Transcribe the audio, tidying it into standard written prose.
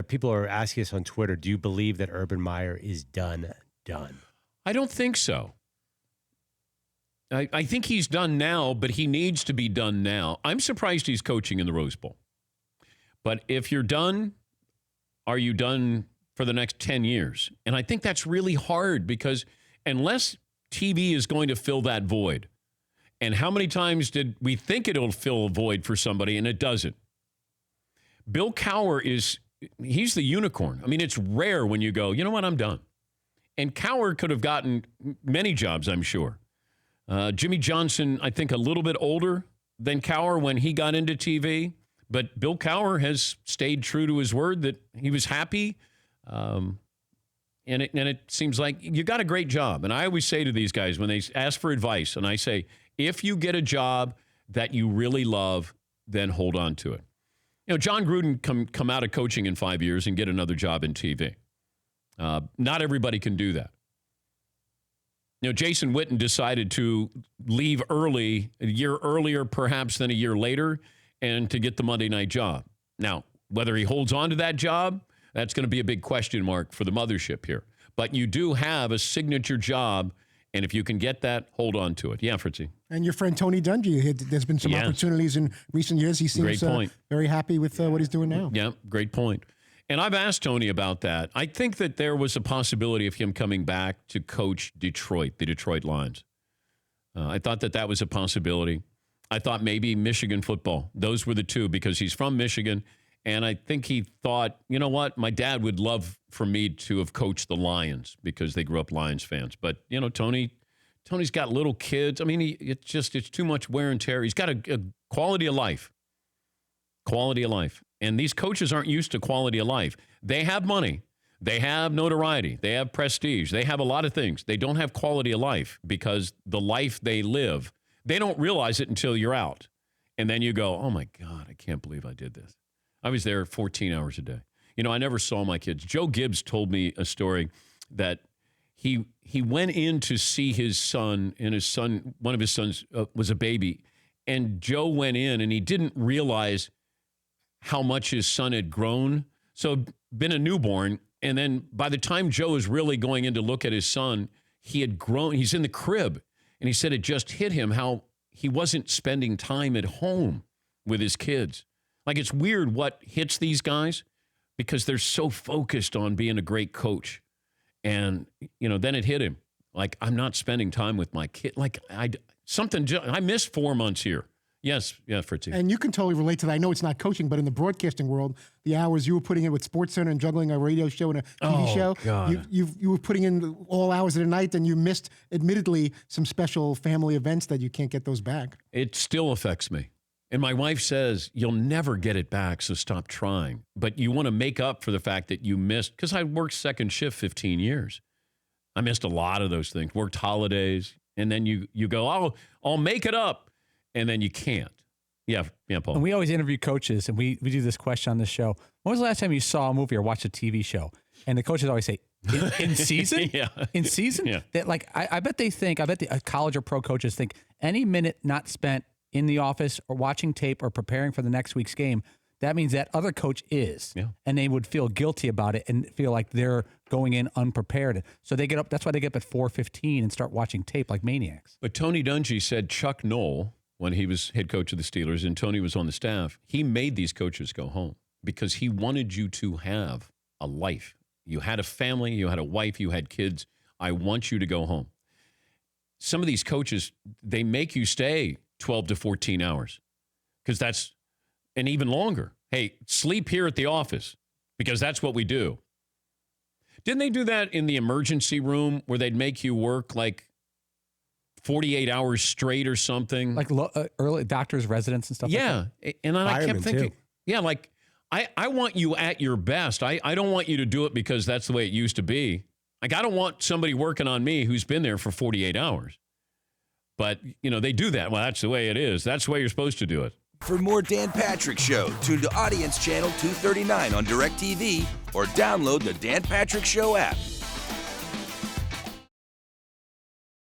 People are asking us on Twitter, do you believe that Urban Meyer is done? I don't think so. I think he's done now, but he needs to be done now. I'm surprised he's coaching in the Rose Bowl. But if you're done, are you done for the next 10 years? And I think that's really hard because unless TV is going to fill that void, and how many times did we think it'll fill a void for somebody and it doesn't? Bill Cowher he's the unicorn. I mean, it's rare when you go, you know what, I'm done. And Cowher could have gotten many jobs, I'm sure. Jimmy Johnson, I think, a little bit older than Cowher when he got into TV. But Bill Cowher has stayed true to his word that he was happy. And it seems like you got a great job. And I always say to these guys when they ask for advice, and I say, if you get a job that you really love, then hold on to it. You know, John Gruden come out of coaching in 5 years and get another job in TV. Not everybody can do that. You know, Jason Witten decided to leave early, a year earlier perhaps than a year later, and to get the Monday night job. Now, whether he holds on to that job, that's going to be a big question mark for the mothership here. But you do have a signature job, and if you can get that, hold on to it. Yeah, Fritzy. And your friend Tony Dungy, there's been some opportunities in recent years. He seems very happy with what he's doing now. Yeah, great point. And I've asked Tony about that. I think that there was a possibility of him coming back to coach Detroit, the Detroit Lions. I thought that was a possibility. I thought maybe Michigan football. Those were the two because he's from Michigan. And I think he thought, you know what, my dad would love for me to have coached the Lions because they grew up Lions fans. But, you know, Tony's got little kids. I mean, it's too much wear and tear. He's got a quality of life. Quality of life. And these coaches aren't used to quality of life. They have money. They have notoriety. They have prestige. They have a lot of things. They don't have quality of life because the life they live, they don't realize it until you're out. And then you go, oh, my God, I can't believe I did this. I was there 14 hours a day. You know, I never saw my kids. Joe Gibbs told me a story that he went in to see his son, and one of his sons was a baby. And Joe went in, and he didn't realize how much his son had grown. So been a newborn. And then by the time Joe was really going in to look at his son, he had grown. He's in the crib. And he said it just hit him how he wasn't spending time at home with his kids. Like, it's weird what hits these guys because they're so focused on being a great coach. And, you know, then it hit him. Like, I'm not spending time with my kid. Like, I missed 4 months here. Yes, yeah, Fritzy. And you can totally relate to that. I know it's not coaching, but in the broadcasting world, the hours you were putting in with SportsCenter and juggling a radio show and a TV show, God. You were putting in all hours of the night, and you missed, admittedly, some special family events that you can't get those back. It still affects me. And my wife says, you'll never get it back, so stop trying. But you want to make up for the fact that you missed, because I worked second shift 15 years. I missed a lot of those things, worked holidays, and then you go, I'll make it up. And then you can't. Yeah, Paul. And we always interview coaches, and we do this question on this show. When was the last time you saw a movie or watched a TV show? And the coaches always say, in season? Yeah. In season? Yeah. That, like, I bet the college or pro coaches think any minute not spent in the office or watching tape or preparing for the next week's game, that means that other coach is. Yeah. And they would feel guilty about it and feel like they're going in unprepared. So they get up. That's why they get up at 4:15 and start watching tape like maniacs. But Tony Dungy said Chuck Noll, when he was head coach of the Steelers and Tony was on the staff, he made these coaches go home because he wanted you to have a life. You had a family, you had a wife, you had kids. I want you to go home. Some of these coaches, they make you stay 12 to 14 hours because that's, and even longer. Hey, sleep here at the office because that's what we do. Didn't they do that in the emergency room where they'd make you work like 48 hours straight or something? Like early doctors, residents and stuff like that? Yeah. And I kept thinking, like, I want you at your best. I don't want you to do it because that's the way it used to be. Like, I don't want somebody working on me who's been there for 48 hours. But, you know, they do that. Well, that's the way it is. That's the way you're supposed to do it. For more Dan Patrick Show, tune to Audience Channel 239 on DirecTV or download the Dan Patrick Show app.